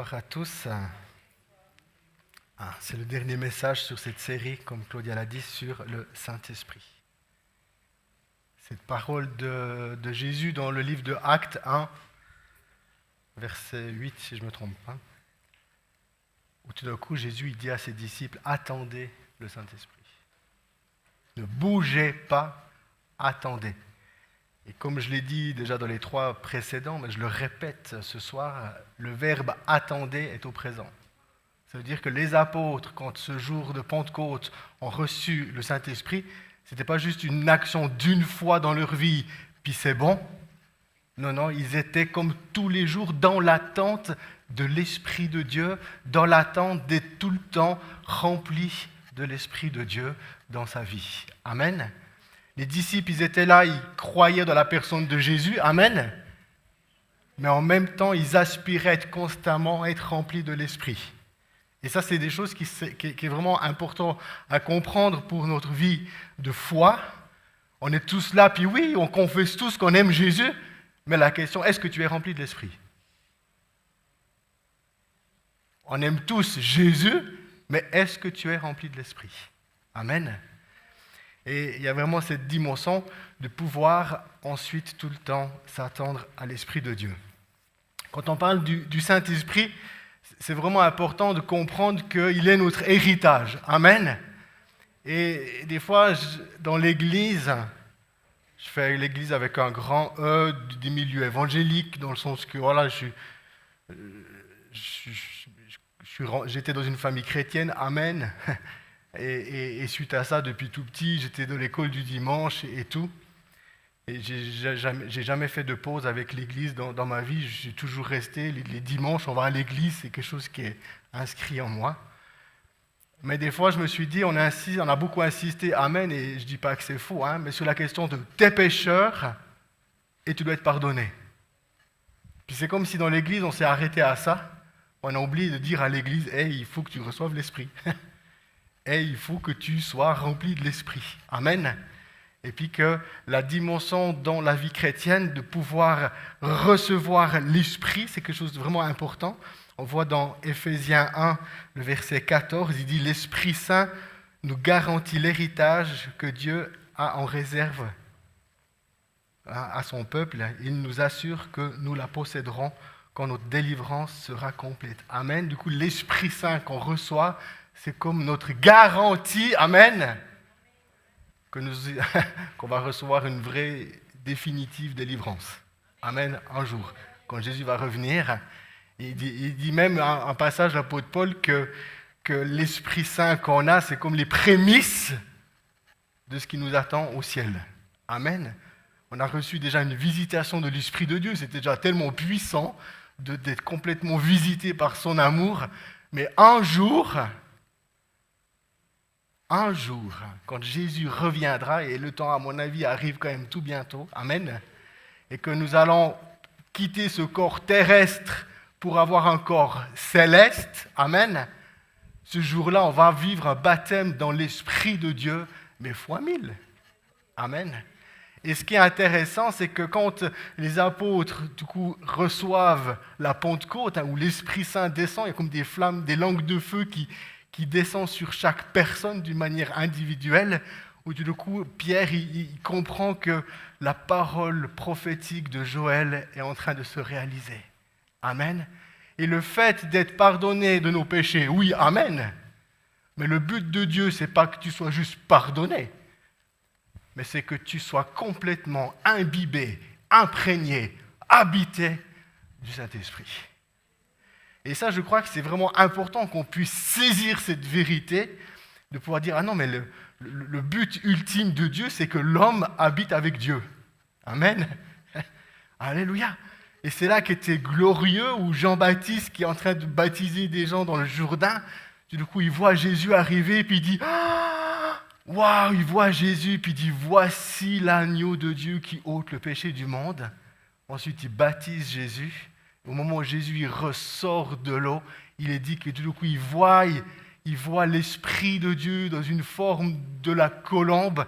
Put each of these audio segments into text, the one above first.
Bonsoir à tous. C'est le dernier message sur cette série, comme Claudia l'a dit, sur le Saint-Esprit. Cette parole de Jésus dans le livre de Actes 1, verset 8, si je ne me trompe pas, où tout d'un coup Jésus il dit à ses disciples, attendez le Saint-Esprit. Ne bougez pas, attendez. Et comme je l'ai dit déjà dans les 3 précédents, mais je le répète ce soir, le verbe « attendez » est au présent. Ça veut dire que les apôtres, quand ce jour de Pentecôte ont reçu le Saint-Esprit, ce n'était pas juste une action d'une fois dans leur vie, puis c'est bon. Non, ils étaient comme tous les jours dans l'attente de l'Esprit de Dieu, dans l'attente d'être tout le temps remplis de l'Esprit de Dieu dans sa vie. Amen. Les disciples, ils étaient là, ils croyaient dans la personne de Jésus, amen. Mais en même temps, ils aspiraient à être constamment, être remplis de l'Esprit. Et ça, c'est des choses qui est vraiment important à comprendre pour notre vie de foi. On est tous là, puis oui, on confesse tous qu'on aime Jésus, mais la question, est-ce que tu es rempli de l'Esprit? On aime tous Jésus, mais est-ce que tu es rempli de l'Esprit? Amen. Et il y a vraiment cette dimension de pouvoir ensuite tout le temps s'attendre à l'Esprit de Dieu. Quand on parle du Saint-Esprit, c'est vraiment important de comprendre qu'il est notre héritage. Amen. Et des fois, dans l'Église, je fais l'Église avec un grand E du milieu évangélique, dans le sens que voilà, j'étais dans une famille chrétienne. Amen. Et suite à ça, depuis tout petit, j'étais dans l'école du dimanche et tout. Et j'ai jamais fait de pause avec l'église dans ma vie. Je suis toujours resté. Les dimanches, on va à l'église, c'est quelque chose qui est inscrit en moi. Mais des fois, je me suis dit, on a beaucoup insisté, amen, et je ne dis pas que c'est faux, mais sur la question de t'es pécheur et tu dois être pardonné. Puis c'est comme si dans l'église, on s'est arrêté à ça. On a oublié de dire à l'église, hey, il faut que tu reçoives l'Esprit. Et il faut que tu sois rempli de l'Esprit. Amen. Et puis que la dimension dans la vie chrétienne de pouvoir recevoir l'Esprit, c'est quelque chose de vraiment important. On voit dans Éphésiens 1, le verset 14, il dit « L'Esprit Saint nous garantit l'héritage que Dieu a en réserve à son peuple. Il nous assure que nous la posséderons quand notre délivrance sera complète. » Amen. Du coup, l'Esprit Saint qu'on reçoit, c'est comme notre garantie, amen, qu'on va recevoir une vraie, définitive délivrance. Amen, un jour. Quand Jésus va revenir, il dit même un passage de l'apôtre Paul que l'Esprit Saint qu'on a, c'est comme les prémices de ce qui nous attend au ciel. Amen. On a reçu déjà une visitation de l'Esprit de Dieu, c'était déjà tellement puissant d'être complètement visité par son amour, mais un jour, quand Jésus reviendra, et le temps, à mon avis, arrive quand même tout bientôt, amen, et que nous allons quitter ce corps terrestre pour avoir un corps céleste, amen, ce jour-là, on va vivre un baptême dans l'Esprit de Dieu, mais fois 1000, amen. Et ce qui est intéressant, c'est que quand les apôtres, du coup, reçoivent la Pentecôte, où l'Esprit Saint descend, il y a comme des flammes, des langues de feu qui descend sur chaque personne d'une manière individuelle, où du coup, Pierre, il comprend que la parole prophétique de Joël est en train de se réaliser. Amen. Et le fait d'être pardonné de nos péchés, oui, amen. Mais le but de Dieu, c'est pas que tu sois juste pardonné, mais c'est que tu sois complètement imbibé, imprégné, habité du Saint-Esprit. Et ça, je crois que c'est vraiment important qu'on puisse saisir cette vérité, de pouvoir dire, ah non, mais le but ultime de Dieu, c'est que l'homme habite avec Dieu. Amen. Alléluia. Et c'est là qu'était glorieux, où Jean-Baptiste, qui est en train de baptiser des gens dans le Jourdain, du coup, il voit Jésus arriver, puis il dit, waouh, il voit Jésus, puis il dit, voici l'agneau de Dieu qui ôte le péché du monde. Ensuite, il baptise Jésus. Au moment où Jésus ressort de l'eau, il est dit que du coup, il voit l'Esprit de Dieu dans une forme de la colombe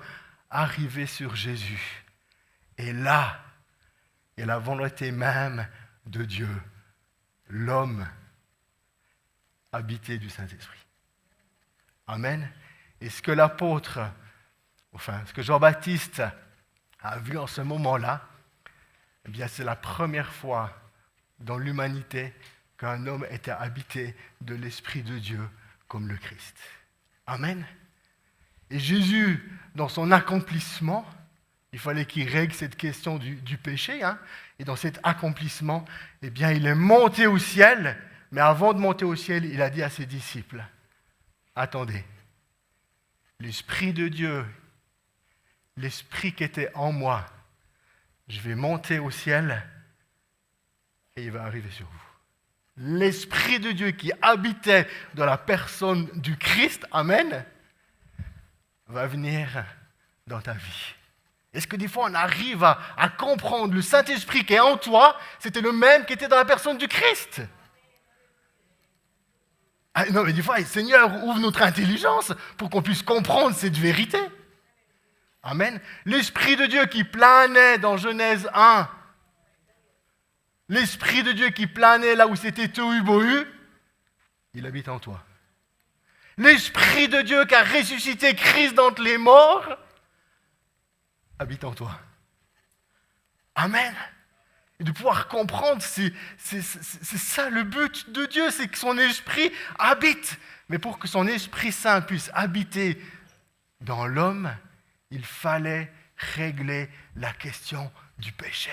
arriver sur Jésus. Et là, il y a la volonté même de Dieu. L'homme habiter du Saint-Esprit. Amen. Et ce que ce que Jean-Baptiste a vu en ce moment-là, eh bien, c'est la première fois dans l'humanité qu'un homme était habité de l'Esprit de Dieu comme le Christ. Amen. Et Jésus, dans son accomplissement, il fallait qu'il règle cette question du péché, et dans cet accomplissement, eh bien, il est monté au ciel, mais avant de monter au ciel, il a dit à ses disciples, attendez, l'Esprit de Dieu, l'Esprit qui était en moi, je vais monter au ciel et il va arriver sur vous. L'Esprit de Dieu qui habitait dans la personne du Christ, amen, va venir dans ta vie. Est-ce que des fois on arrive à comprendre le Saint-Esprit qui est en toi, c'était le même qui était dans la personne du Christ? Non, mais des fois, Seigneur, ouvre notre intelligence pour qu'on puisse comprendre cette vérité. Amen. L'Esprit de Dieu qui planait dans Genèse 1, l'Esprit de Dieu qui planait là où c'était tohu bohu, il habite en toi. L'Esprit de Dieu qui a ressuscité Christ d'entre les morts, habite en toi. Amen. Et de pouvoir comprendre, c'est ça le but de Dieu, c'est que son Esprit habite. Mais pour que son Esprit Saint puisse habiter dans l'homme, il fallait régler la question du péché.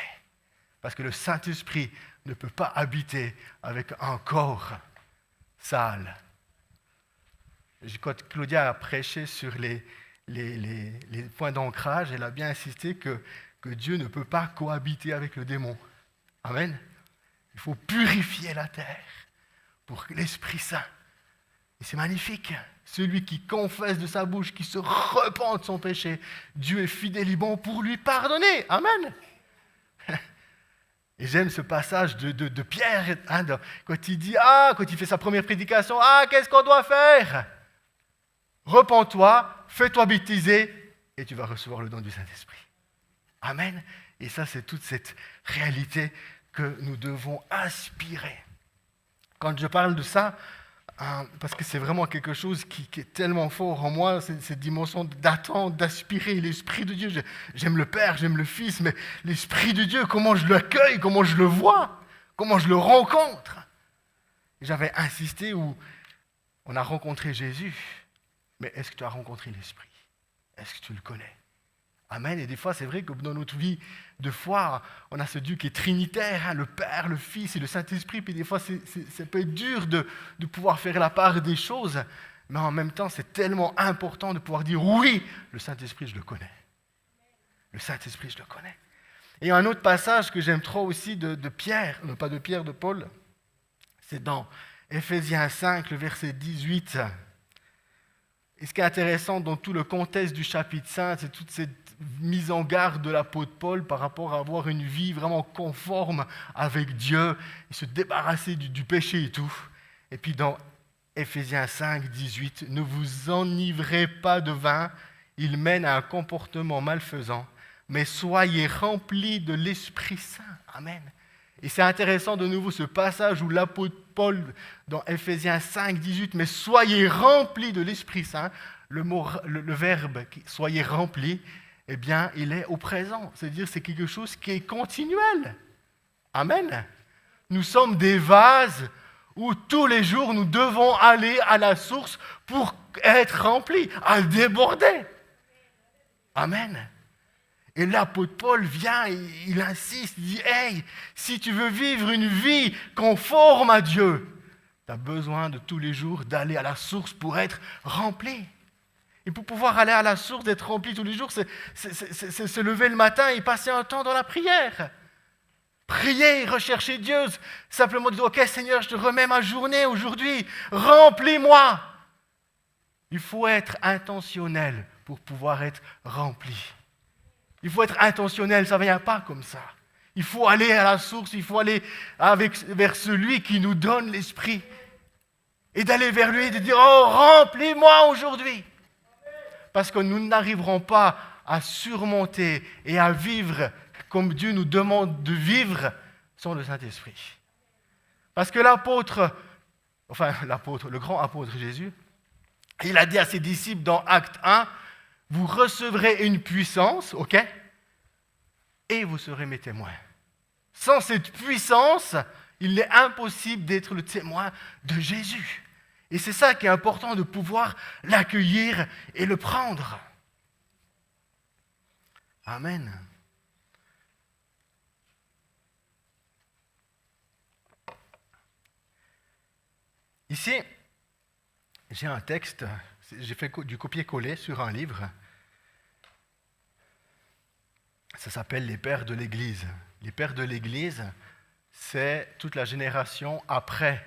Parce que le Saint-Esprit ne peut pas habiter avec un corps sale. Quand Claudia a prêché sur les points d'ancrage, elle a bien insisté que Dieu ne peut pas cohabiter avec le démon. Amen. Il faut purifier la terre pour l'Esprit Saint. Et c'est magnifique. Celui qui confesse de sa bouche, qui se repent de son péché, Dieu est fidèle et bon pour lui pardonner. Amen. Et j'aime ce passage de Pierre, quand il dit, quand il fait sa première prédication, qu'est-ce qu'on doit faire? Repens-toi, fais-toi baptiser, et tu vas recevoir le don du Saint-Esprit. Amen. Et ça, c'est toute cette réalité que nous devons aspirer. Quand je parle de ça, parce que c'est vraiment quelque chose qui est tellement fort en moi, cette dimension d'attendre, d'aspirer l'Esprit de Dieu. J'aime le Père, j'aime le Fils, mais l'Esprit de Dieu, comment je l'accueille, comment je le vois, comment je le rencontre. Et j'avais insisté où on a rencontré Jésus, mais est-ce que tu as rencontré l'Esprit? Est-ce que tu le connais? Amen. Et des fois, c'est vrai que dans notre vie de foi, on a ce Dieu qui est trinitaire, le Père, le Fils et le Saint-Esprit. Puis des fois, ça peut être dur de pouvoir faire la part des choses. Mais en même temps, c'est tellement important de pouvoir dire oui, le Saint-Esprit, je le connais. Le Saint-Esprit, je le connais. Et un autre passage que j'aime trop aussi de Pierre, non pas de Pierre, de Paul, c'est dans Éphésiens 5, le verset 18. Et ce qui est intéressant dans tout le contexte du chapitre 5, c'est toute cette mise en garde de l'apôtre Paul par rapport à avoir une vie vraiment conforme avec Dieu et se débarrasser du péché et tout. Et puis dans Éphésiens 5, 18, « Ne vous enivrez pas de vin, il mène à un comportement malfaisant, mais soyez remplis de l'Esprit Saint. » Amen. Et c'est intéressant de nouveau ce passage où l'apôtre Paul, dans Éphésiens 5, 18, « Mais soyez remplis de l'Esprit Saint », le verbe « soyez remplis », eh bien, il est au présent. C'est-à-dire c'est quelque chose qui est continuel. Amen. Nous sommes des vases où tous les jours, nous devons aller à la source pour être remplis, à déborder. Amen. Et l'apôtre Paul vient, il insiste, il dit, « Hey, si tu veux vivre une vie conforme à Dieu, tu as besoin de tous les jours d'aller à la source pour être rempli. » Et pour pouvoir aller à la source, d'être rempli tous les jours, c'est se lever le matin et passer un temps dans la prière. Prier, rechercher Dieu, simplement dire, « Ok Seigneur, je te remets ma journée aujourd'hui, remplis-moi. » Il faut être intentionnel pour pouvoir être rempli. Il faut être intentionnel, ça ne vient pas comme ça. Il faut aller à la source, il faut aller vers celui qui nous donne l'Esprit. Et d'aller vers lui et de dire, « Oh, remplis-moi aujourd'hui. » Parce que nous n'arriverons pas à surmonter et à vivre comme Dieu nous demande de vivre sans le Saint-Esprit. Parce que l'apôtre enfin l'apôtre, le grand apôtre Jésus, il a dit à ses disciples dans Acte 1, vous recevrez une puissance, ok, et vous serez mes témoins. Sans cette puissance, il est impossible d'être le témoin de Jésus. Et c'est ça qui est important, de pouvoir l'accueillir et le prendre. Amen. Ici, j'ai un texte, j'ai fait du copier-coller sur un livre. Ça s'appelle Les Pères de l'Église. Les Pères de l'Église, c'est toute la génération après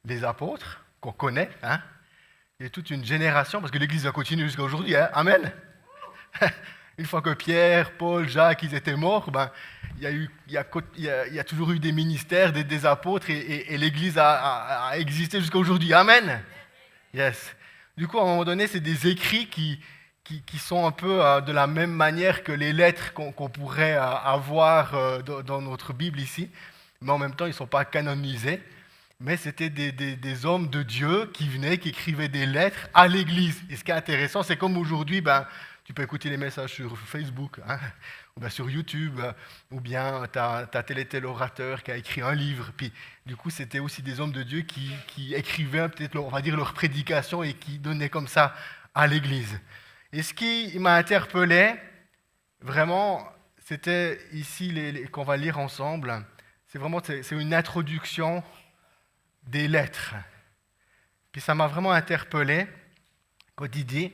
les apôtres, qu'on connaît. Hein? Il y a toute une génération, parce que l'Église va continuer jusqu'à aujourd'hui. Hein? Amen. Une fois que Pierre, Paul, Jacques, ils étaient morts, il y a toujours eu des ministères, des apôtres, et l'Église a existé jusqu'à aujourd'hui. Amen. Yes. Du coup, à un moment donné, c'est des écrits qui sont un peu de la même manière que les lettres qu'on pourrait avoir dans notre Bible ici, mais en même temps, ils ne sont pas canonisés. Mais c'était des hommes de Dieu qui venaient, qui écrivaient des lettres à l'Église. Et ce qui est intéressant, c'est comme aujourd'hui, tu peux écouter les messages sur Facebook, hein, ou bien sur YouTube, ou bien tu as tel et tel orateur qui a écrit un livre. Puis, du coup, c'était aussi des hommes de Dieu qui écrivaient peut-être, on va dire, leur prédication et qui donnaient comme ça à l'Église. Et ce qui m'a interpellé, vraiment, c'était ici qu'on va lire ensemble. C'est une introduction des lettres. Puis ça m'a vraiment interpellé quand il dit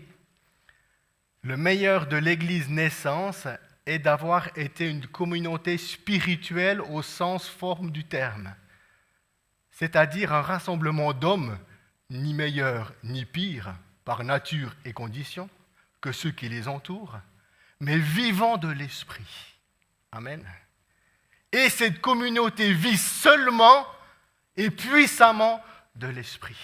« Le meilleur de l'Église naissance est d'avoir été une communauté spirituelle au sens forme du terme, c'est-à-dire un rassemblement d'hommes, ni meilleurs ni pires, par nature et condition, que ceux qui les entourent, mais vivant de l'esprit. » Amen. Et cette communauté vit seulement et puissamment de l'esprit.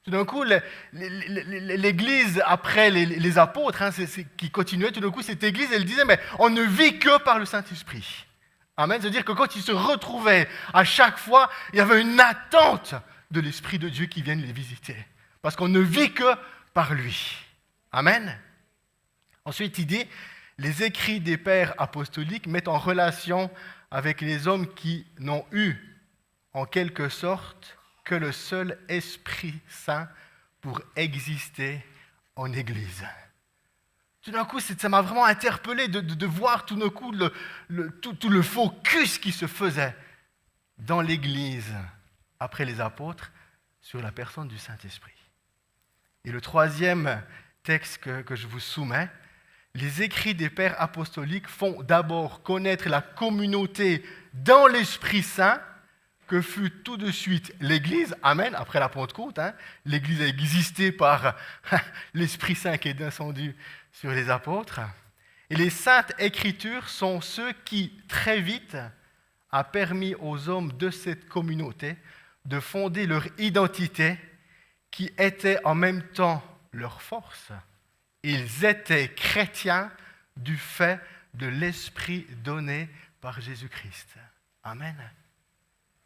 Tout d'un coup, l'Église, après les apôtres, qui continuaient, tout d'un coup, cette Église, elle disait, mais on ne vit que par le Saint-Esprit. Amen. C'est-à-dire que quand ils se retrouvaient, à chaque fois, il y avait une attente de l'Esprit de Dieu qui vienne les visiter. Parce qu'on ne vit que par lui. Amen. Ensuite, il dit, les écrits des pères apostoliques mettent en relation avec les hommes qui n'ont eu, en quelque sorte, que le seul Esprit Saint pour exister en Église. Tout d'un coup, ça m'a vraiment interpellé de voir tout d'un coup tout le focus qui se faisait dans l'Église, après les apôtres, sur la personne du Saint-Esprit. Et le troisième texte que je vous soumets, les écrits des pères apostoliques font d'abord connaître la communauté dans l'Esprit Saint, que fut tout de suite l'Église, amen, après la Pentecôte. Hein, l'Église a existé par l'Esprit Saint qui est descendu sur les apôtres. Et les saintes Écritures sont ceux qui, très vite, a permis aux hommes de cette communauté de fonder leur identité qui était en même temps leur force. Ils étaient chrétiens du fait de l'Esprit donné par Jésus-Christ. Amen.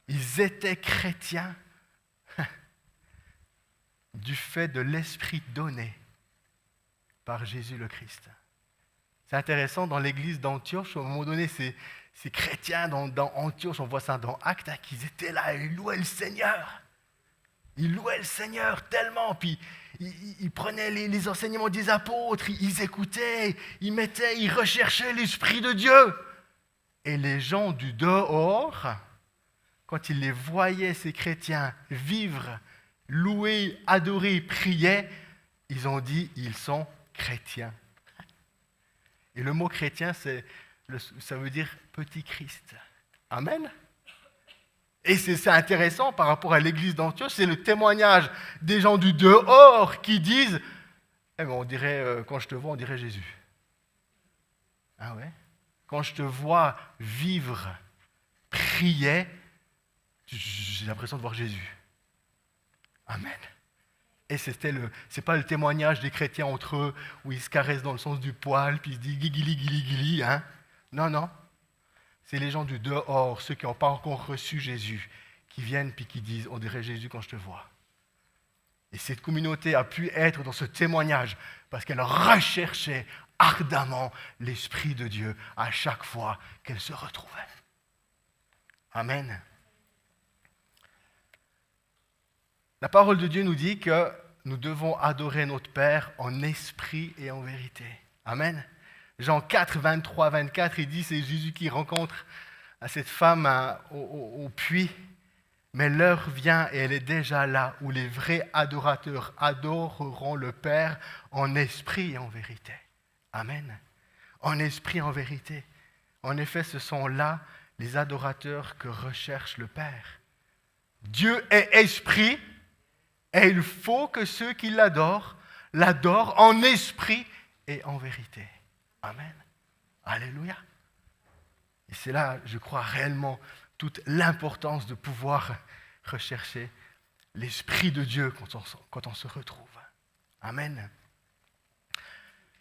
Ils étaient chrétiens du fait de l'Esprit donné par Jésus le Christ. C'est intéressant, dans l'église d'Antioche, à un moment donné, ces chrétiens dans Antioche, on voit ça dans Actes, qu'ils étaient là et ils louaient le Seigneur. Ils louaient le Seigneur tellement, puis ils prenaient les enseignements des apôtres, ils écoutaient, ils recherchaient l'Esprit de Dieu. Et les gens du dehors, quand ils les voyaient, ces chrétiens, vivre, louer, adorer, prier, ils ont dit, ils sont chrétiens. Et le mot chrétien, ça veut dire petit Christ. Amen. Et c'est intéressant par rapport à l'église d'Antioche, c'est le témoignage des gens du dehors qui disent, on dirait, quand je te vois, on dirait Jésus. Ah ouais? Quand je te vois vivre, prier, j'ai l'impression de voir Jésus. Amen. Et c'est pas le témoignage des chrétiens entre eux où ils se caressent dans le sens du poil puis ils se disent guigili, guili, guili, hein. Non. C'est les gens du dehors, ceux qui n'ont pas encore reçu Jésus, qui viennent puis qui disent on dirait Jésus quand je te vois. Et cette communauté a pu être dans ce témoignage parce qu'elle recherchait ardemment l'Esprit de Dieu à chaque fois qu'elle se retrouvait. Amen. La parole de Dieu nous dit que nous devons adorer notre Père en esprit et en vérité. Amen. Jean 4, 23, 24, il dit, c'est Jésus qui rencontre cette femme au puits. Mais l'heure vient et elle est déjà là où les vrais adorateurs adoreront le Père en esprit et en vérité. Amen. En esprit et en vérité. En effet, ce sont là les adorateurs que recherche le Père. Dieu est esprit et il faut que ceux qui l'adorent en esprit et en vérité. Amen. Alléluia. Et c'est là, je crois, réellement toute l'importance de pouvoir rechercher l'Esprit de Dieu quand on se retrouve. Amen.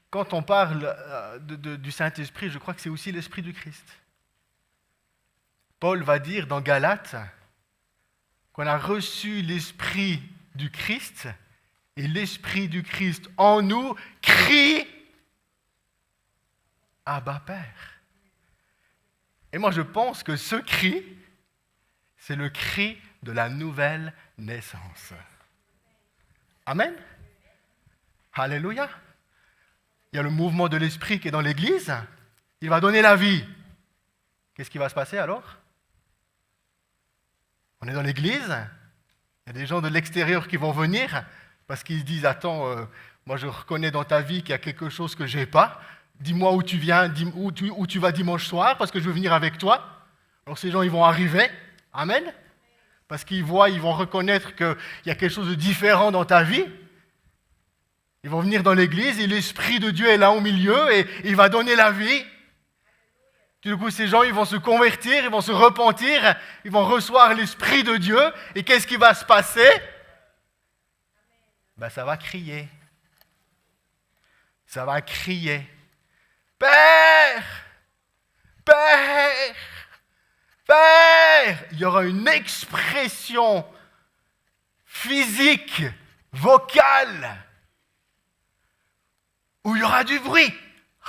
Quand on parle du Saint-Esprit, je crois que c'est aussi l'Esprit du Christ. Paul va dire dans Galates qu'on a reçu l'Esprit du Christ et l'Esprit du Christ en nous crie « Abba Père ». Et moi, je pense que ce cri, c'est le cri de la nouvelle naissance. Amen. Alléluia. Il y a le mouvement de l'Esprit qui est dans l'Église. Il va donner la vie. Qu'est-ce qui va se passer alors? On est dans l'Église. Il y a des gens de l'extérieur qui vont venir parce qu'ils se disent, attends, moi je reconnais dans ta vie qu'il y a quelque chose que je n'ai pas. Dis-moi où tu viens, où tu vas dimanche soir, parce que je veux venir avec toi. Alors ces gens, ils vont arriver. Amen. Parce qu'ils voient, ils vont reconnaître qu'il y a quelque chose de différent dans ta vie. Ils vont venir dans l'église et l'Esprit de Dieu est là au milieu et il va donner la vie. Du coup, ces gens, ils vont se convertir, ils vont se repentir, ils vont recevoir l'Esprit de Dieu. Et qu'est-ce qui va se passer? Ben, ça va crier. Ça va crier. Père! Père! Père! Il y aura une expression physique, vocale, où il y aura du bruit.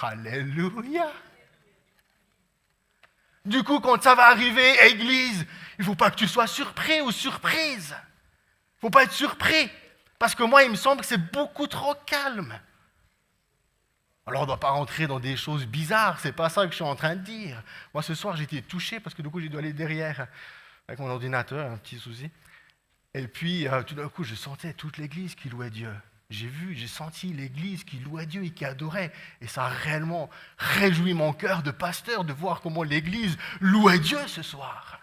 Alléluia! Du coup, quand ça va arriver, Église, il ne faut pas que tu sois surpris ou surprise. Il ne faut pas être surpris. Parce que moi, il me semble que c'est beaucoup trop calme. Alors, on ne doit pas rentrer dans des choses bizarres, c'est pas ça que je suis en train de dire. Moi, ce soir, j'ai été touché parce que du coup, j'ai dû aller derrière avec mon ordinateur, un petit souci. Et puis, tout d'un coup, je sentais toute l'église qui louait Dieu. J'ai senti l'église qui louait Dieu et qui adorait. Et ça a réellement réjoui mon cœur de pasteur de voir comment l'église louait Dieu ce soir.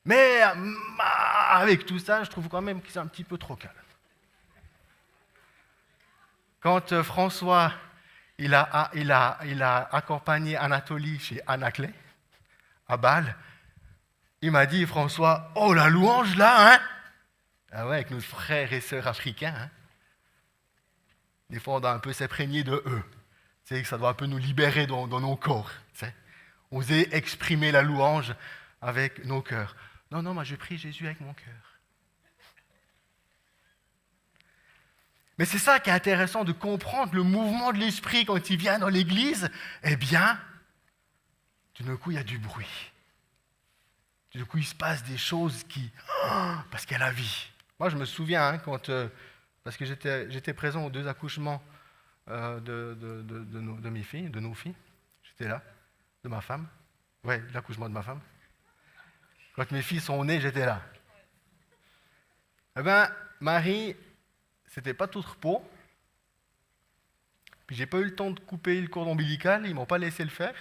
Mais avec tout ça, je trouve quand même que c'est un petit peu trop calme. Quand François il a accompagné Anatolie chez Anaclet, à Bâle, il m'a dit, François, oh la louange là, hein? Ah ouais, avec nos frères et sœurs africains. Hein? Des fois, on doit un peu s'imprégner de eux. Tu sais, que ça doit un peu nous libérer dans nos corps. Tu sais? Oser exprimer la louange avec nos cœurs. Non, moi je prie Jésus avec mon cœur. Mais c'est ça qui est intéressant de comprendre le mouvement de l'esprit quand il vient dans l'église. Eh bien, tout d'un coup, il y a du bruit. Tout d'un coup, il se passe des choses parce qu'il y a la vie. Moi, je me souviens, parce que j'étais présent aux 2 accouchements de mes filles, de nos filles. J'étais là, de ma femme. Ouais, l'accouchement de ma femme. Quand mes filles sont nées, j'étais là. Eh bien, Marie, c'était pas tout repos. Puis j'ai pas eu le temps de couper le cordon ombilical, ils m'ont pas laissé le faire.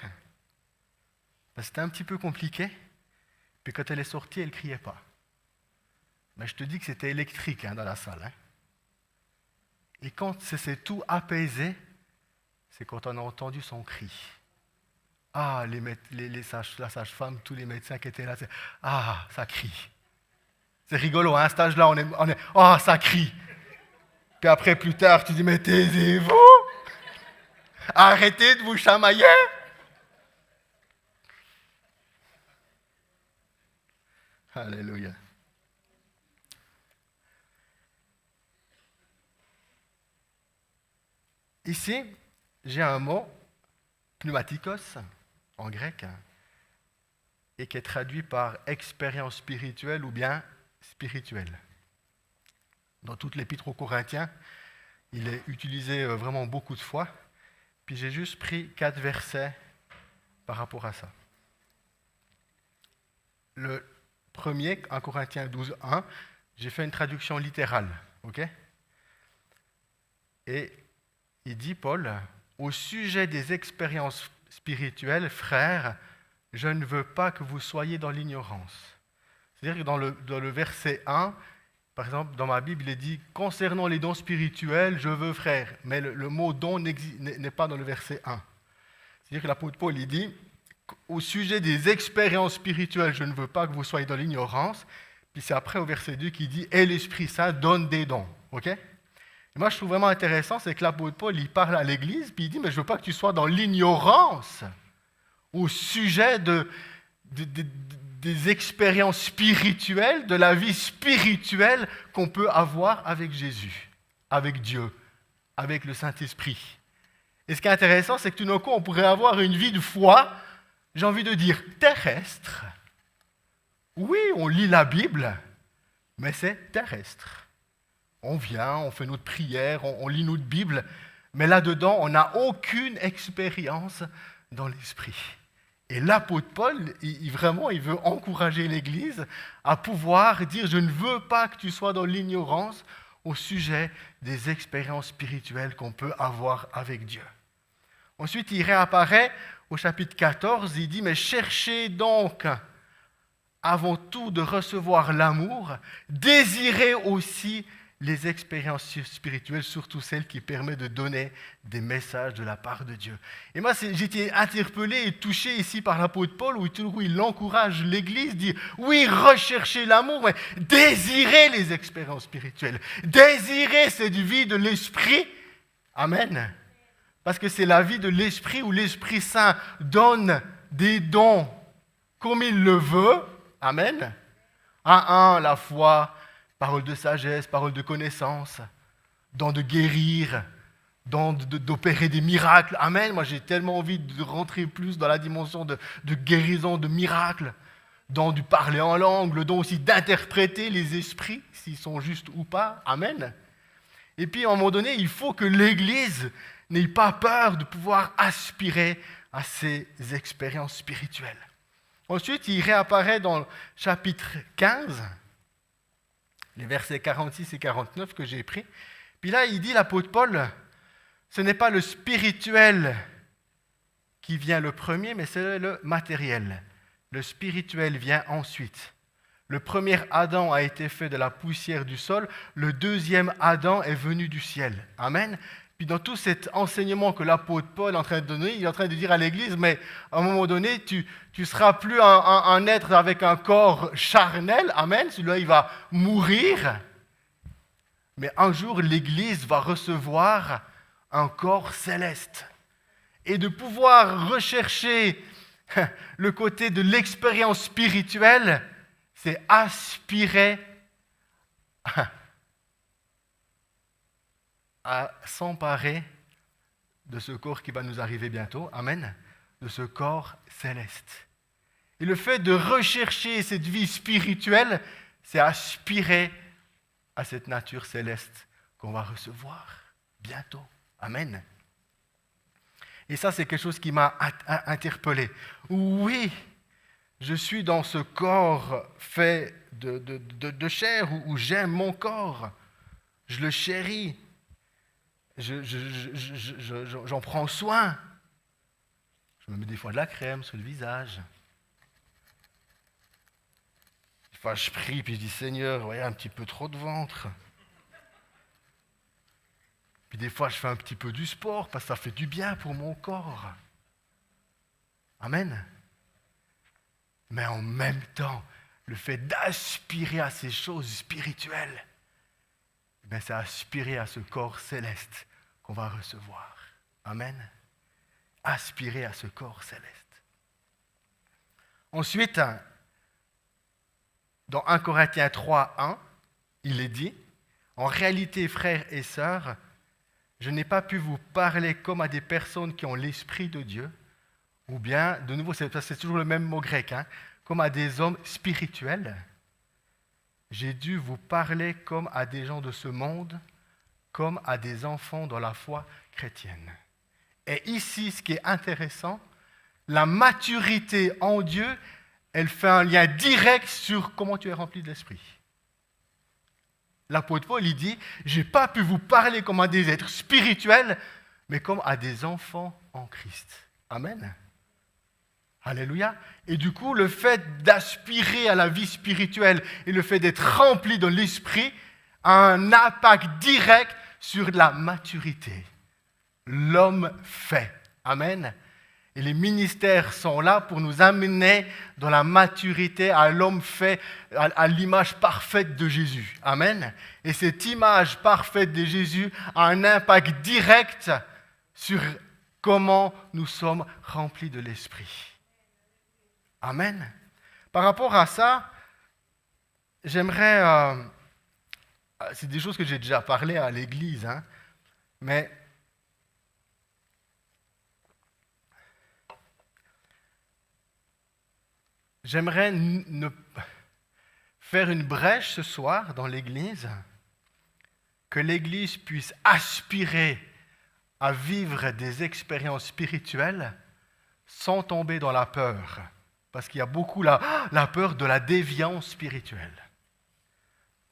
C'était un petit peu compliqué. Puis quand elle est sortie, elle criait pas. Mais je te dis que c'était électrique dans la salle. Hein. Et quand c'est tout apaisé, c'est quand on a entendu son cri. Ah, la sage-femme, tous les médecins qui étaient là, ça crie. C'est rigolo, à un stage là, on est ça crie. Puis après, plus tard, tu dis, mais taisez-vous! Arrêtez de vous chamailler! Alléluia. Ici, j'ai un mot, pneumatikos, en grec, et qui est traduit par expérience spirituelle ou bien spirituelle. Dans toute l'épître aux Corinthiens, il est utilisé vraiment beaucoup de fois. Puis j'ai juste pris 4 versets par rapport à ça. Le premier, 1 Corinthiens 12, 1, j'ai fait une traduction littérale. Ok ? Et il dit, Paul, au sujet des expériences spirituelles, frères, je ne veux pas que vous soyez dans l'ignorance. C'est-à-dire que dans le verset 1, par exemple, dans ma Bible, il est dit « Concernant les dons spirituels, je veux frère ». Mais le mot « don » n'est pas dans le verset 1. C'est-à-dire que l'apôtre Paul, il dit « Au sujet des expériences spirituelles, je ne veux pas que vous soyez dans l'ignorance ». Puis c'est après au verset 2 qui dit « Et l'Esprit Saint donne des dons ». Ok ? Et moi, je trouve vraiment intéressant, c'est que l'apôtre Paul, il parle à l'Église, puis il dit « Mais je ne veux pas que tu sois dans l'ignorance au sujet des expériences spirituelles, de la vie spirituelle qu'on peut avoir avec Jésus, avec Dieu, avec le Saint-Esprit. » Et ce qui est intéressant, c'est que tout d'un coup, on pourrait avoir une vie de foi, j'ai envie de dire terrestre. Oui, on lit la Bible, mais c'est terrestre. On vient, on fait notre prière, on lit notre Bible, mais là-dedans, on n'a aucune expérience dans l'esprit. Et l'apôtre Paul, il veut encourager l'Église à pouvoir dire « Je ne veux pas que tu sois dans l'ignorance au sujet des expériences spirituelles qu'on peut avoir avec Dieu. » Ensuite, il réapparaît au chapitre 14, il dit « Mais cherchez donc avant tout de recevoir l'amour, désirez aussi les expériences spirituelles, surtout celles qui permettent de donner des messages de la part de Dieu. » Et moi, j'étais interpellé et touché ici par l'apôtre Paul, où il encourage l'Église, dit « Oui, recherchez l'amour, mais désirez les expériences spirituelles. Désirez cette vie de l'Esprit. » Amen. Parce que c'est la vie de l'Esprit où l'Esprit Saint donne des dons comme il le veut. Amen. La foi, parole de sagesse, parole de connaissance, don de guérir, don d'opérer des miracles. Amen. Moi, j'ai tellement envie de rentrer plus dans la dimension de guérison, de miracles, don du parler en langue, le don aussi d'interpréter les esprits, s'ils sont justes ou pas. Amen. Et puis, à un moment donné, il faut que l'Église n'ait pas peur de pouvoir aspirer à ces expériences spirituelles. Ensuite, il réapparaît dans le chapitre 15, les versets 46 et 49 que j'ai pris. Puis là, il dit, l'apôtre Paul, ce n'est pas le spirituel qui vient le premier, mais c'est le matériel. Le spirituel vient ensuite. Le premier Adam a été fait de la poussière du sol, le deuxième Adam est venu du ciel. Amen. Puis dans tout cet enseignement que l'apôtre Paul est en train de donner, il est en train de dire à l'Église, mais à un moment donné, tu ne seras plus un être avec un corps charnel, amen, celui-là il va mourir, mais un jour l'Église va recevoir un corps céleste. Et de pouvoir rechercher le côté de l'expérience spirituelle, c'est aspirer à s'emparer de ce corps qui va nous arriver bientôt, amen, de ce corps céleste. Et le fait de rechercher cette vie spirituelle, c'est aspirer à cette nature céleste qu'on va recevoir bientôt, amen. Et ça, c'est quelque chose qui m'a interpellé. Oui, je suis dans ce corps fait de chair où j'aime mon corps, je le chéris. J'en prends soin. Je me mets des fois de la crème sur le visage. Des fois, je prie puis je dis Seigneur, voyez un petit peu trop de ventre. Puis des fois, je fais un petit peu du sport parce que ça fait du bien pour mon corps. Amen. Mais en même temps, le fait d'aspirer à ces choses spirituelles, c'est aspirer à ce corps céleste qu'on va recevoir. Amen. Aspirer à ce corps céleste. Ensuite, dans 1 Corinthiens 3, 1, il est dit, en réalité, frères et sœurs, je n'ai pas pu vous parler comme à des personnes qui ont l'Esprit de Dieu, ou bien, de nouveau, c'est toujours le même mot grec, comme à des hommes spirituels. J'ai dû vous parler comme à des gens de ce monde, comme à des enfants dans la foi chrétienne. Et ici, ce qui est intéressant, la maturité en Dieu, elle fait un lien direct sur comment tu es rempli de l'Esprit. L'apôtre Paul, il dit, je n'ai pas pu vous parler comme à des êtres spirituels, mais comme à des enfants en Christ. Amen. Alléluia. Et du coup, le fait d'aspirer à la vie spirituelle et le fait d'être rempli de l'Esprit a un impact direct sur la maturité. L'homme fait. Amen. Et les ministères sont là pour nous amener dans la maturité à l'homme fait, à l'image parfaite de Jésus. Amen. Et cette image parfaite de Jésus a un impact direct sur comment nous sommes remplis de l'Esprit. Amen. Par rapport à ça, j'aimerais... c'est des choses que j'ai déjà parlé à l'église, mais... J'aimerais faire une brèche ce soir dans l'Église, que l'Église puisse aspirer à vivre des expériences spirituelles sans tomber dans la peur. Parce qu'il y a beaucoup la peur de la déviance spirituelle.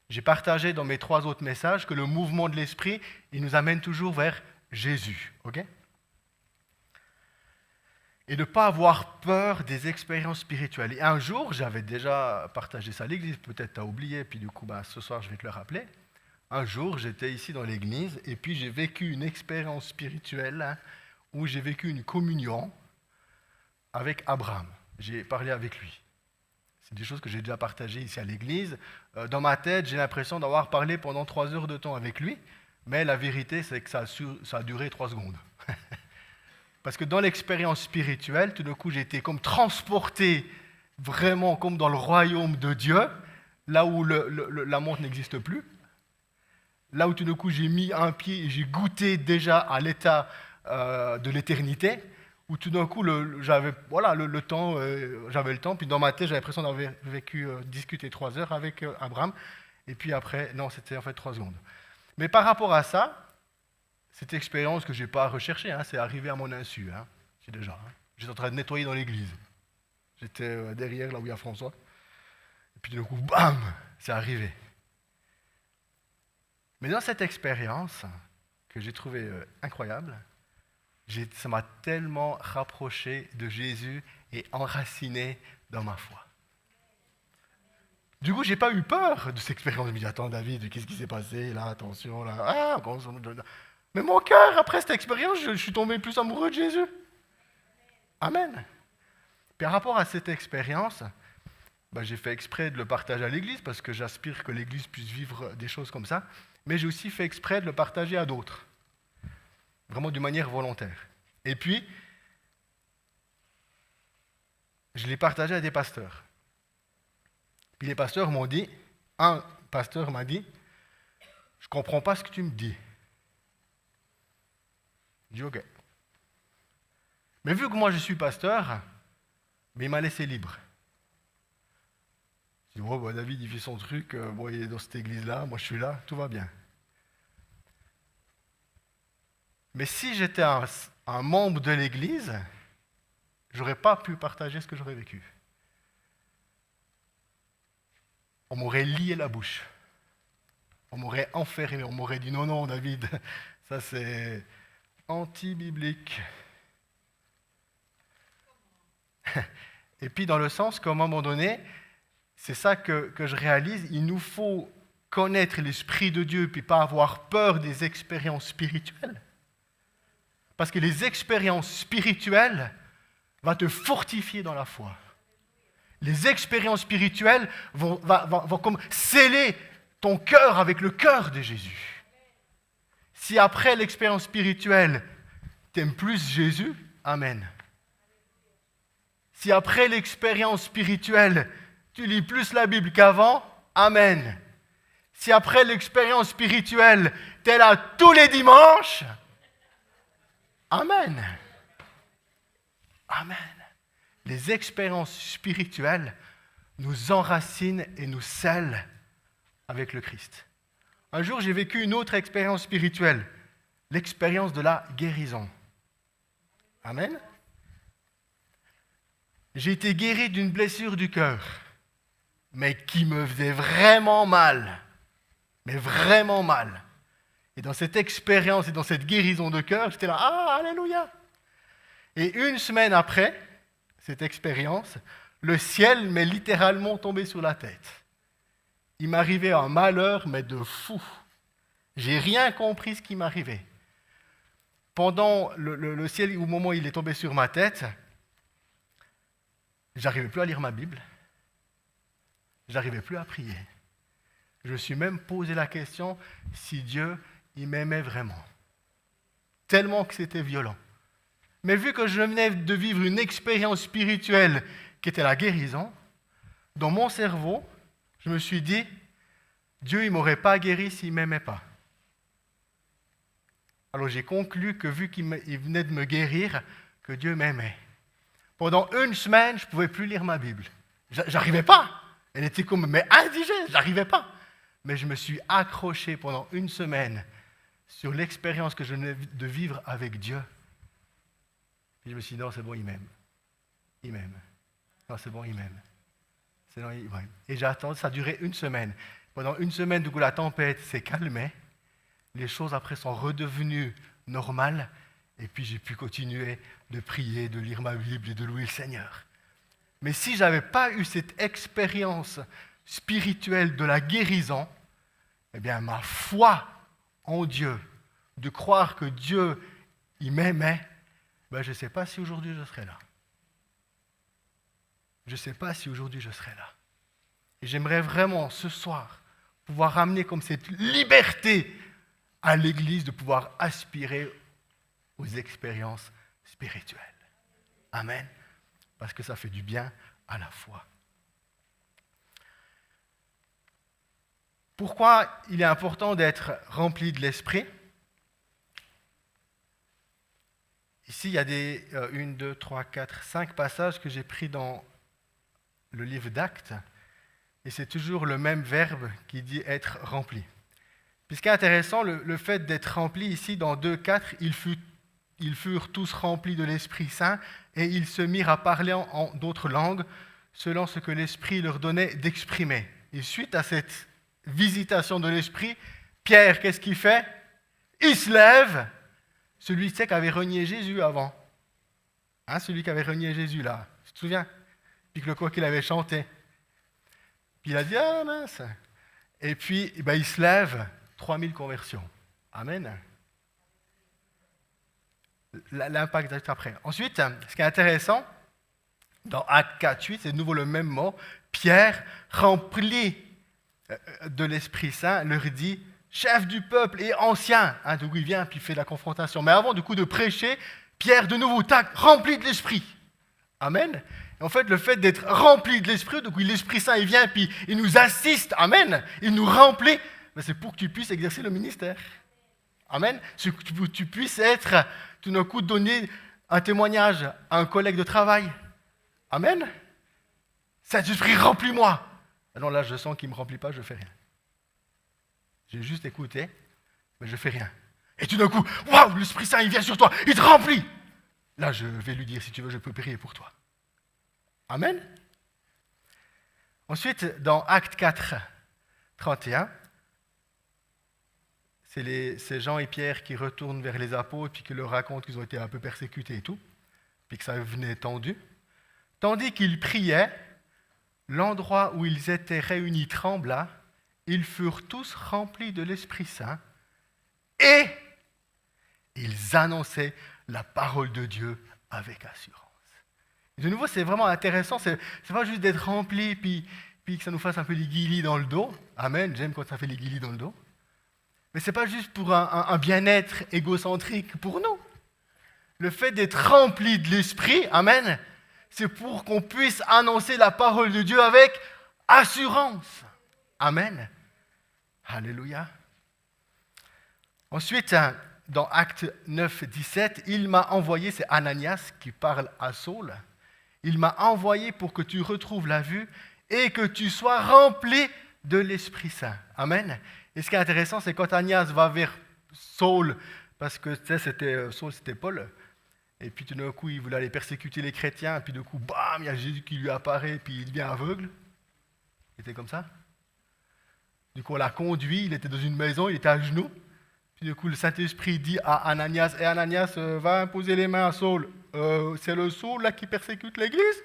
J'ai partagé dans mes 3 autres messages que le mouvement de l'Esprit, il nous amène toujours vers Jésus. Ok ? Et de ne pas avoir peur des expériences spirituelles. Et un jour, j'avais déjà partagé ça à l'église, peut-être tu as oublié, puis du coup, ce soir, je vais te le rappeler. Un jour, j'étais ici dans l'église, et puis j'ai vécu une expérience spirituelle où j'ai vécu une communion avec Abraham. J'ai parlé avec lui. C'est des choses que j'ai déjà partagées ici à l'église. Dans ma tête, j'ai l'impression d'avoir parlé pendant 3 heures de temps avec lui, mais la vérité, c'est que ça a duré 3 secondes. Parce que dans l'expérience spirituelle, tout d'un coup, j'ai été comme transporté vraiment comme dans le royaume de Dieu, là où la montre n'existe plus. Là où tout d'un coup, j'ai mis un pied et j'ai goûté déjà à l'état de l'éternité, où tout d'un coup, j'avais le temps, puis dans ma tête, j'avais l'impression d'avoir discuté 3 heures avec Abraham, et puis après, non, c'était en fait 3 secondes. Mais par rapport à ça, cette expérience que je n'ai pas recherchée, c'est arrivé à mon insu. C'est déjà. J'étais en train de nettoyer dans l'église. J'étais derrière, là où il y a François. Et puis d'un coup, bam, c'est arrivé. Mais dans cette expérience, que j'ai trouvée incroyable, ça m'a tellement rapproché de Jésus et enraciné dans ma foi. Du coup, je n'ai pas eu peur de cette expérience. Je me dis, attends, David, qu'est-ce qui s'est passé là? Attention, là. Mais mon cœur, après cette expérience, je suis tombé plus amoureux de Jésus. Amen. Puis par rapport à cette expérience, j'ai fait exprès de le partager à l'Église parce que j'aspire que l'Église puisse vivre des choses comme ça. Mais j'ai aussi fait exprès de le partager à d'autres. Vraiment d'une manière volontaire. Et puis, je l'ai partagé à des pasteurs. Puis les pasteurs m'ont dit, un pasteur m'a dit, je ne comprends pas ce que tu me dis. Je dis ok. Mais vu que moi je suis pasteur, il m'a laissé libre. Je dis David il fait son truc, il est dans cette église-là, moi je suis là, tout va bien. Mais si j'étais un membre de l'église, je n'aurais pas pu partager ce que j'aurais vécu. On m'aurait lié la bouche. On m'aurait enfermé, on m'aurait dit non, David, ça c'est anti-biblique. Et puis dans le sens qu'à un moment donné, c'est ça que je réalise, il nous faut connaître l'Esprit de Dieu puis pas avoir peur des expériences spirituelles. Parce que les expériences spirituelles vont te fortifier dans la foi. Les expériences spirituelles vont comme sceller ton cœur avec le cœur de Jésus. Si après l'expérience spirituelle, tu aimes plus Jésus, amen. Si après l'expérience spirituelle, tu lis plus la Bible qu'avant, amen. Si après l'expérience spirituelle, tu es là tous les dimanches, amen. Amen. Les expériences spirituelles nous enracinent et nous scellent avec le Christ. Un jour, j'ai vécu une autre expérience spirituelle, l'expérience de la guérison. Amen. J'ai été guéri d'une blessure du cœur, mais qui me faisait vraiment mal. Mais vraiment mal. Et dans cette expérience et dans cette guérison de cœur, j'étais là, ah, alléluia. Et une semaine après cette expérience, le ciel m'est littéralement tombé sur la tête. Il m'arrivait un malheur, mais de fou. J'ai rien compris ce qui m'arrivait. Pendant le ciel, au moment où il est tombé sur ma tête, j'arrivais plus à lire ma Bible. J'arrivais plus à prier. Je me suis même posé la question si Dieu, il m'aimait vraiment. Tellement que c'était violent. Mais vu que je venais de vivre une expérience spirituelle qui était la guérison, dans mon cerveau, je me suis dit, Dieu, il ne m'aurait pas guéri s'il ne m'aimait pas. Alors j'ai conclu que vu qu'il venait de me guérir, que Dieu m'aimait. Pendant une semaine, je ne pouvais plus lire ma Bible. J'arrivais pas. Elle était comme, mais indigeste, j'arrivais pas. Mais je me suis accroché pendant une semaine sur l'expérience que je venais de vivre avec Dieu. Puis je me suis dit, non, c'est bon, il m'aime. Il m'aime. Non, c'est bon, il m'aime. Et j'ai attendu, ça a duré une semaine. Pendant une semaine, du coup, la tempête s'est calmée. Les choses après sont redevenues normales. Et puis j'ai pu continuer de prier, de lire ma Bible et de louer le Seigneur. Mais si je n'avais pas eu cette expérience spirituelle de la guérison, eh bien ma foi en Dieu, de croire que Dieu, il m'aimait, ben je ne sais pas si aujourd'hui je serais là. Je ne sais pas si aujourd'hui je serais là. Et j'aimerais vraiment ce soir pouvoir ramener comme cette liberté à l'Église de pouvoir aspirer aux expériences spirituelles. Amen. Parce que ça fait du bien à la foi. Pourquoi il est important d'être rempli de l'Esprit? Ici, il y a 1, 2, 3, 4, 5 passages que j'ai pris dans le livre d'Actes. Et c'est toujours le même verbe qui dit être rempli. Puis ce qui est intéressant, le fait d'être rempli ici, dans 2, 4, ils furent tous remplis de l'Esprit Saint et ils se mirent à parler en d'autres langues selon ce que l'Esprit leur donnait d'exprimer. Et suite à cette visitation de l'Esprit, Pierre, qu'est-ce qu'il fait? Il se lève, celui qui avait renié Jésus avant. Hein, celui qui avait renié Jésus là, tu te souviens? Puis que le quoi qu'il avait chanté. Puis il a dit, ah mince. Et puis il se lève, 3000 conversions. Amen. L'impact juste après. Ensuite, ce qui est intéressant, dans Acte 4:8, c'est de nouveau le même mot. Pierre, rempli de l'Esprit Saint, leur dit, chef du peuple et ancien, d'où il vient, puis il fait la confrontation. Mais avant du coup de prêcher, Pierre, de nouveau, rempli de l'Esprit. Amen. Et en fait, le fait d'être rempli de l'Esprit, du coup l'Esprit Saint, il vient, puis il nous assiste, amen, il nous remplit, mais c'est pour que tu puisses exercer le ministère. Amen. Que tu puisses être, tout d'un coup, donner un témoignage à un collègue de travail. Amen. Saint-Esprit, remplis-moi. Non, là, je sens qu'il ne me remplit pas, je ne fais rien. J'ai juste écouté, mais je ne fais rien. Et tout d'un coup, waouh, l'Esprit Saint, il vient sur toi, il te remplit. Là, je vais lui dire, si tu veux, je peux prier pour toi. Amen. Ensuite, dans Acte 4, 31, c'est Jean et Pierre qui retournent vers les apôtres puis qui leur racontent qu'ils ont été un peu persécutés et tout, puis que ça venait tendu. Tandis qu'ils priaient, l'endroit où ils étaient réunis trembla, ils furent tous remplis de l'Esprit Saint et ils annonçaient la parole de Dieu avec assurance. Et de nouveau, c'est vraiment intéressant, c'est pas juste d'être rempli puis que ça nous fasse un peu les guilis dans le dos. Amen, j'aime quand ça fait les guilis dans le dos. Mais ce n'est pas juste pour un bien-être égocentrique pour nous. Le fait d'être rempli de l'Esprit, amen, c'est pour qu'on puisse annoncer la parole de Dieu avec assurance. Amen. Alléluia. Ensuite, dans Actes 9, 17, il m'a envoyé, c'est Ananias qui parle à Saul, il m'a envoyé pour que tu retrouves la vue et que tu sois rempli de l'Esprit Saint. Amen. Et ce qui est intéressant, c'est quand Ananias va vers Saul, parce que Saul c'était Paul, et puis tout d'un coup il voulait aller persécuter les chrétiens, et puis du coup, bam, il y a Jésus qui lui apparaît, et puis il devient aveugle. Il était comme ça. Du coup on l'a conduit, il était dans une maison, il était à genoux. Puis du coup le Saint-Esprit dit à Ananias, et Ananias va imposer les mains à Saul. C'est le Saul là qui persécute l'église?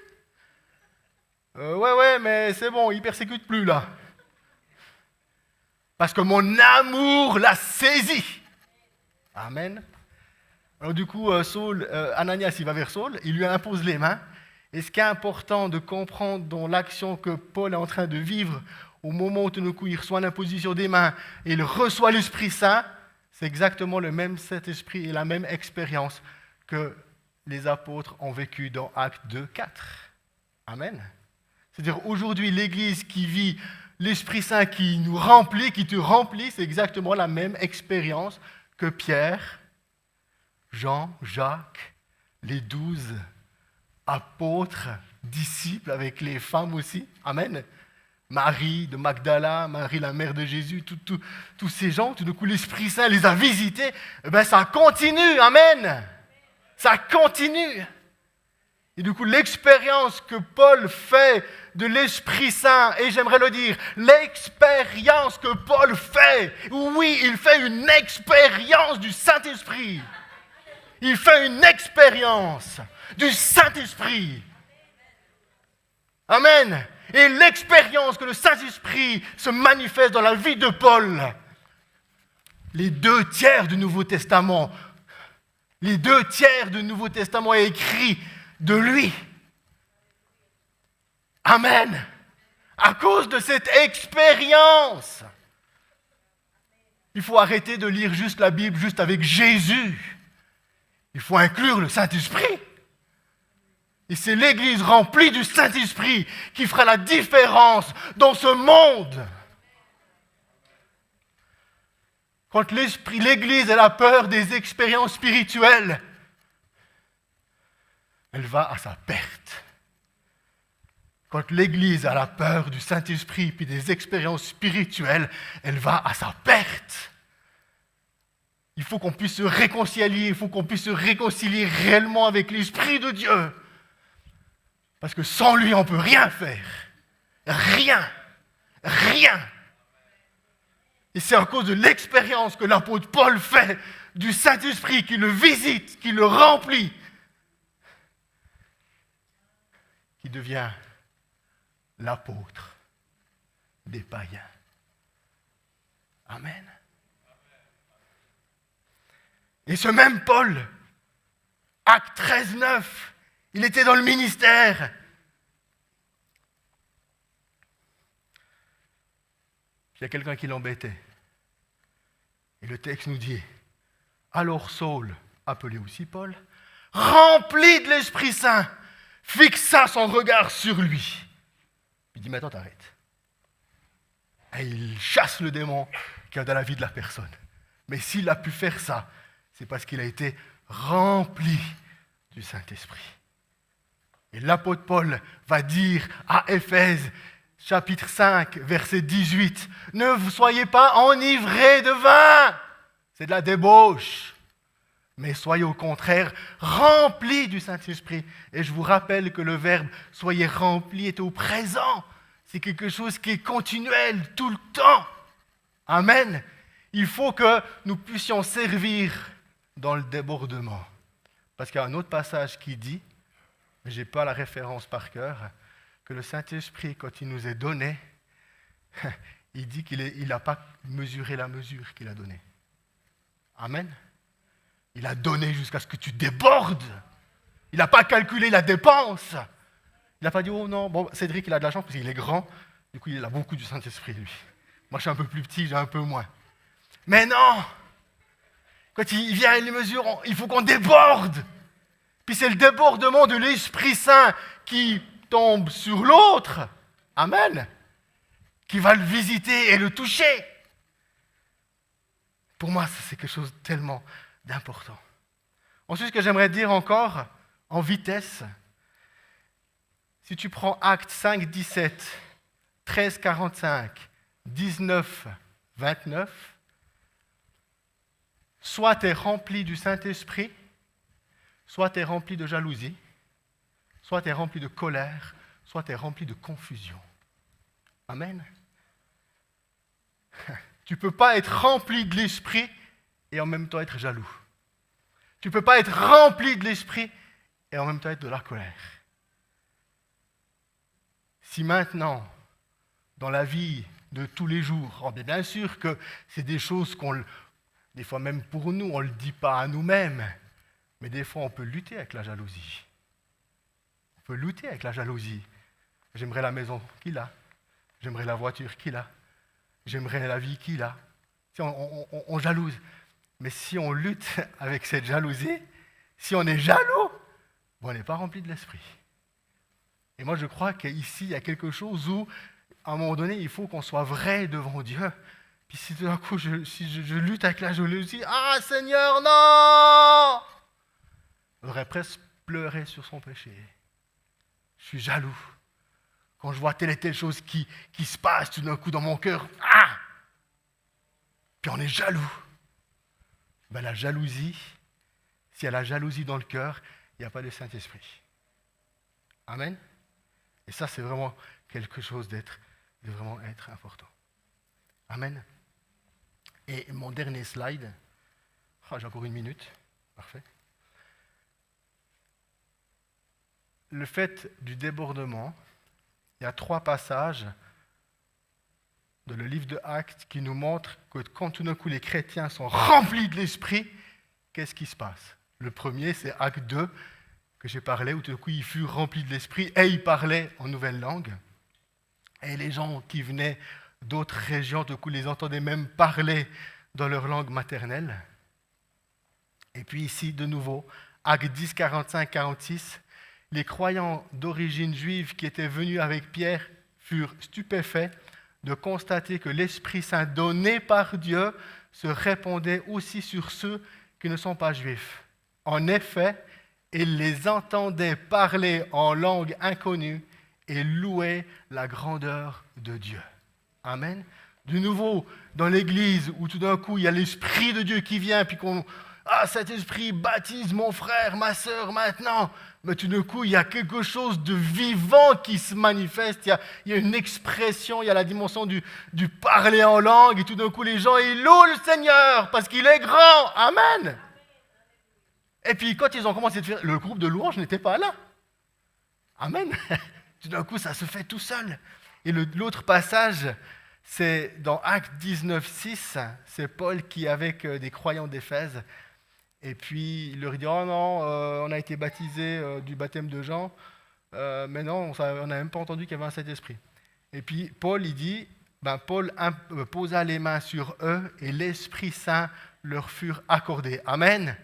Ouais, mais c'est bon, il ne persécute plus là. Parce que mon amour l'a saisi. Amen. Alors du coup, Ananias, il va vers Saul, il lui impose les mains. Et ce qui est important de comprendre dans l'action que Paul est en train de vivre, au moment où tout d'un coup il reçoit l'imposition des mains et il reçoit l'Esprit Saint, c'est exactement le même Saint-Esprit et la même expérience que les apôtres ont vécu dans Actes 2, 4. Amen. C'est-à-dire aujourd'hui, l'Église qui vit l'Esprit Saint qui nous remplit, qui te remplit, c'est exactement la même expérience que Pierre, Jean, Jacques, les 12 apôtres, disciples avec les femmes aussi. Amen. Marie de Magdala, Marie la mère de Jésus, tous ces gens, tout d'un coup l'Esprit Saint les a visités. Ça continue. Amen. Ça continue. Et du coup, l'expérience que Paul fait de l'Esprit Saint, et j'aimerais le dire, l'expérience que Paul fait, oui, il fait une expérience du Saint-Esprit. Il fait une expérience du Saint-Esprit. Amen. Et l'expérience que le Saint-Esprit se manifeste dans la vie de Paul, les 2/3 du Nouveau Testament, les 2/3 du Nouveau Testament est écrit de lui. Amen. À cause de cette expérience. Il faut arrêter de lire juste la Bible juste avec Jésus. Il faut inclure le Saint-Esprit. Et c'est l'Église remplie du Saint-Esprit qui fera la différence dans ce monde. Quand l'Église a peur des expériences spirituelles, elle va à sa perte. Quand l'Église a la peur du Saint-Esprit puis des expériences spirituelles, elle va à sa perte. Il faut qu'on puisse se réconcilier, il faut qu'on puisse se réconcilier réellement avec l'Esprit de Dieu. Parce que sans lui, on ne peut rien faire. Rien. Rien. Et c'est à cause de l'expérience que l'apôtre Paul fait du Saint-Esprit qui le visite, qui le remplit, qui devient l'apôtre des païens. Amen. Et ce même Paul, Acte 13, 9, il était dans le ministère. Il y a quelqu'un qui l'embêtait. Et le texte nous dit, alors Saul, appelé aussi Paul, rempli de l'Esprit Saint, fixa son regard sur lui. Il dit, maintenant t'arrêtes. Et il chasse le démon qui est dans la vie de la personne. Mais s'il a pu faire ça, c'est parce qu'il a été rempli du Saint-Esprit. Et l'apôtre Paul va dire à Éphèse, chapitre 5, verset 18, « Ne vous soyez pas enivrés de vin, c'est de la débauche, mais soyez au contraire remplis du Saint-Esprit. » Et je vous rappelle que le verbe « soyez remplis » est au présent. C'est quelque chose qui est continuel, tout le temps. Amen. Il faut que nous puissions servir dans le débordement. Parce qu'il y a un autre passage qui dit, mais je n'ai pas la référence par cœur, que le Saint-Esprit, quand il nous est donné, il dit qu'il n'a pas mesuré la mesure qu'il a donnée. Amen. Il a donné jusqu'à ce que tu débordes. Il n'a pas calculé la dépense. Il n'a pas dit, oh non, bon, Cédric, il a de la chance parce qu'il est grand, du coup, il a beaucoup du Saint-Esprit, lui. Moi, je suis un peu plus petit, j'ai un peu moins. Mais non! Quand il vient à les mesures, il faut qu'on déborde. Puis c'est le débordement de l'Esprit Saint qui tombe sur l'autre. Amen. Qui va le visiter et le toucher. Pour moi, ça, c'est quelque chose de tellement d'important. Ensuite, ce que j'aimerais dire encore, en vitesse, si tu prends Actes 5, 17, 13, 45, 19, 29, soit tu es rempli du Saint-Esprit, soit tu es rempli de jalousie, soit tu es rempli de colère, soit tu es rempli de confusion. Amen. Tu ne peux pas être rempli de l'Esprit et en même temps être jaloux. Tu ne peux pas être rempli de l'Esprit et en même temps être de la colère. Si maintenant, dans la vie de tous les jours, bien sûr que c'est des choses des fois même pour nous, on ne le dit pas à nous-mêmes, mais des fois on peut lutter avec la jalousie. On peut lutter avec la jalousie. J'aimerais la maison qu'il a, j'aimerais la voiture qu'il a, j'aimerais la vie qu'il a. On jalouse. Mais si on lutte avec cette jalousie, si on est jaloux, on n'est pas rempli de l'esprit. Et moi, je crois qu'ici, il y a quelque chose où, à un moment donné, il faut qu'on soit vrai devant Dieu. Puis si tout d'un coup, je lutte avec la jalousie, « Ah, Seigneur, non !» On devrait presque pleurer sur son péché. Je suis jaloux. Quand je vois telle et telle chose qui se passe tout d'un coup dans mon cœur, « Ah !» Puis on est jaloux. Ben, la jalousie, s'il y a la jalousie dans le cœur, il n'y a pas de Saint-Esprit. Amen. Et ça, c'est vraiment quelque chose de vraiment être important. Amen. Et mon dernier slide. J'ai encore 1 minute. Parfait. Le fait du débordement, il y a 3 passages dans le livre de Actes qui nous montrent que quand tout d'un coup les chrétiens sont remplis de l'esprit, qu'est-ce qui se passe? Le premier, c'est Acte 2, que j'ai parlé, où tout d'un coup ils furent remplis de l'esprit et ils parlaient en nouvelle langue. Et les gens qui venaient d'autres régions, tout d'un coup, les entendaient même parler dans leur langue maternelle. Et puis ici, de nouveau, Actes 10, 45, 46, les croyants d'origine juive qui étaient venus avec Pierre furent stupéfaits de constater que l'Esprit Saint donné par Dieu se répandait aussi sur ceux qui ne sont pas juifs. En effet, ils les entendaient parler en langue inconnue et louer la grandeur de Dieu. Amen. De nouveau, dans l'Église, où tout d'un coup, il y a l'Esprit de Dieu qui vient, puis cet Esprit baptise mon frère, ma sœur maintenant. Mais tout d'un coup, il y a quelque chose de vivant qui se manifeste. Il y a une expression, il y a la dimension du parler en langue. Et tout d'un coup, les gens, ils louent le Seigneur parce qu'il est grand. Amen. Et puis, quand ils ont commencé à faire, le groupe de louange n'était pas là. Amen. Tout d'un coup, ça se fait tout seul. Et l'autre passage, c'est dans Actes 19, 6. C'est Paul qui est avec des croyants d'Éphèse. Et puis, il leur dit, « Oh non, on a été baptisés du baptême de Jean, mais non, on n'a même pas entendu qu'il y avait un Saint-Esprit. » Et puis, Paul, il dit, Paul posa les mains sur eux et l'Esprit Saint leur fut accordé. Amen.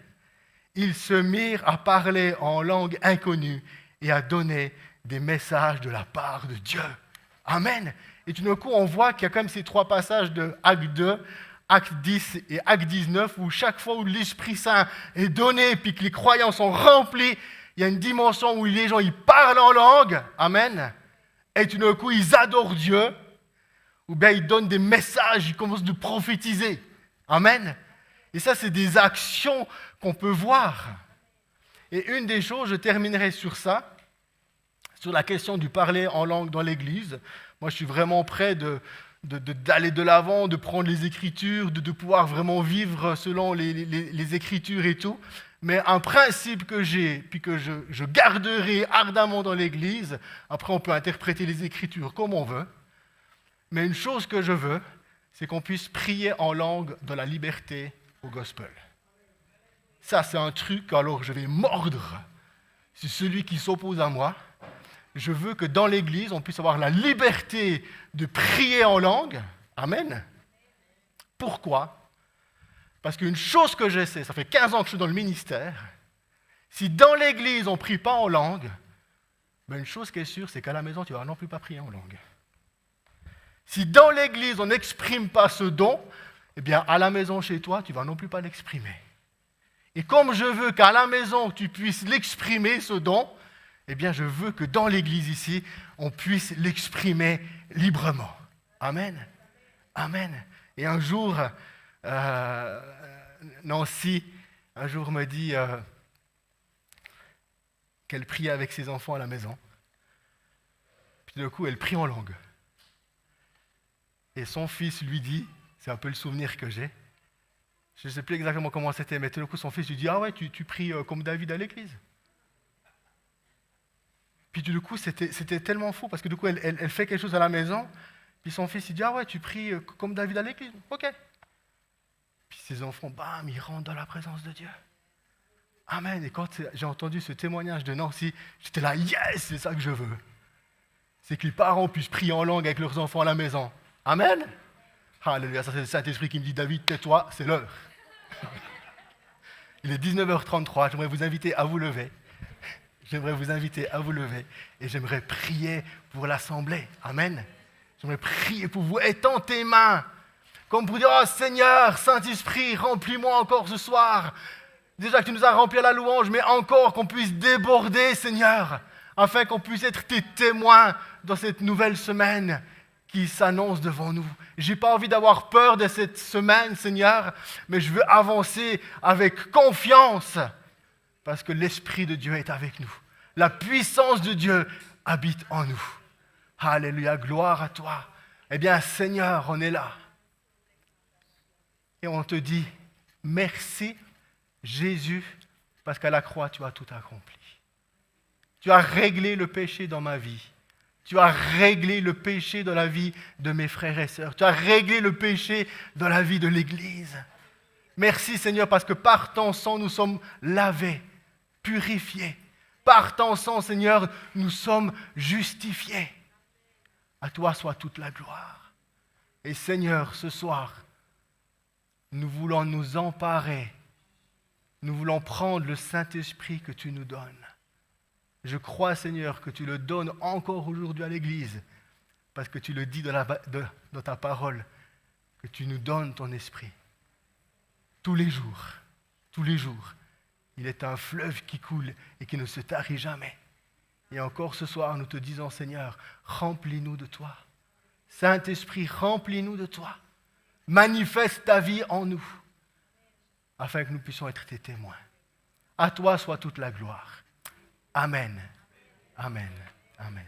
Ils se mirent à parler en langue inconnue et à donner des messages de la part de Dieu. Amen. Et tout d'un coup, on voit qu'il y a quand même ces 3 passages de Actes 2, Acte 10 et Acte 19, où chaque fois où l'Esprit Saint est donné, puis que les croyants sont remplis, il y a une dimension où les gens ils parlent en langue, amen, et tout d'un coup ils adorent Dieu, ou bien ils donnent des messages, ils commencent à prophétiser, amen. Et ça, c'est des actions qu'on peut voir. Et une des choses, je terminerai sur ça, sur la question du parler en langue dans l'Église. Moi, je suis vraiment prêt d'aller de l'avant, de prendre les Écritures, de pouvoir vraiment vivre selon les Écritures et tout. Mais un principe que j'ai, puis que je garderai ardemment dans l'Église, après on peut interpréter les Écritures comme on veut, mais une chose que je veux, c'est qu'on puisse prier en langue dans la liberté au gospel. Ça, c'est un truc, alors je vais mordre sur celui qui s'oppose à moi. Je veux que dans l'Église, on puisse avoir la liberté de prier en langue. Amen. Pourquoi? Parce qu'une chose que je sais, ça fait 15 ans que je suis dans le ministère, si dans l'Église, on ne prie pas en langue, une chose qui est sûre, c'est qu'à la maison, tu ne vas non plus pas prier en langue. Si dans l'Église, on n'exprime pas ce don, eh bien, à la maison chez toi, tu ne vas non plus pas l'exprimer. Et comme je veux qu'à la maison, tu puisses l'exprimer, ce don, eh bien, je veux que dans l'église ici, on puisse l'exprimer librement. Amen. Amen. Et un jour, Nancy, un jour me dit qu'elle priait avec ses enfants à la maison. Puis d'un coup, elle prie en langue. Et son fils lui dit, c'est un peu le souvenir que j'ai, je ne sais plus exactement comment c'était, mais tout d'un coup, son fils lui dit, ah ouais, tu pries comme David à l'église. Puis du coup, c'était tellement fou, parce que du coup, elle fait quelque chose à la maison, puis son fils, il dit, ah ouais, tu pries comme David à l'église. Ok. Puis ses enfants, bam, ils rentrent dans la présence de Dieu. Amen. Et quand j'ai entendu ce témoignage de Nancy, j'étais là, yes, c'est ça que je veux. C'est que les parents puissent prier en langue avec leurs enfants à la maison. Amen. Alléluia, ça c'est le Saint-Esprit qui me dit, David, tais-toi, c'est l'heure. Il est 19h33, j'aimerais vous inviter à vous lever. J'aimerais vous inviter à vous lever et j'aimerais prier pour l'assemblée. Amen. J'aimerais prier pour vous. Étends tes mains, comme pour dire, oh Seigneur, Saint-Esprit, remplis-moi encore ce soir. Déjà que tu nous as rempli à la louange, mais encore qu'on puisse déborder, Seigneur, afin qu'on puisse être tes témoins dans cette nouvelle semaine qui s'annonce devant nous. Je n'ai pas envie d'avoir peur de cette semaine, Seigneur, mais je veux avancer avec confiance parce que l'Esprit de Dieu est avec nous. La puissance de Dieu habite en nous. Alléluia, gloire à toi. Eh bien, Seigneur, on est là. Et on te dit, merci Jésus, parce qu'à la croix, tu as tout accompli. Tu as réglé le péché dans ma vie. Tu as réglé le péché dans la vie de mes frères et sœurs. Tu as réglé le péché dans la vie de l'Église. Merci Seigneur, parce que par ton sang, nous sommes lavés, purifiés. Par ton sang, Seigneur, nous sommes justifiés. À toi soit toute la gloire. Et Seigneur, ce soir, nous voulons nous emparer. Nous voulons prendre le Saint-Esprit que tu nous donnes. Je crois, Seigneur, que tu le donnes encore aujourd'hui à l'Église, parce que tu le dis dans ta parole, que tu nous donnes ton esprit. Tous les jours, il est un fleuve qui coule et qui ne se tarit jamais. Et encore ce soir, nous te disons, Seigneur, remplis-nous de toi. Saint-Esprit, remplis-nous de toi. Manifeste ta vie en nous, afin que nous puissions être tes témoins. À toi soit toute la gloire. Amen. Amen. Amen.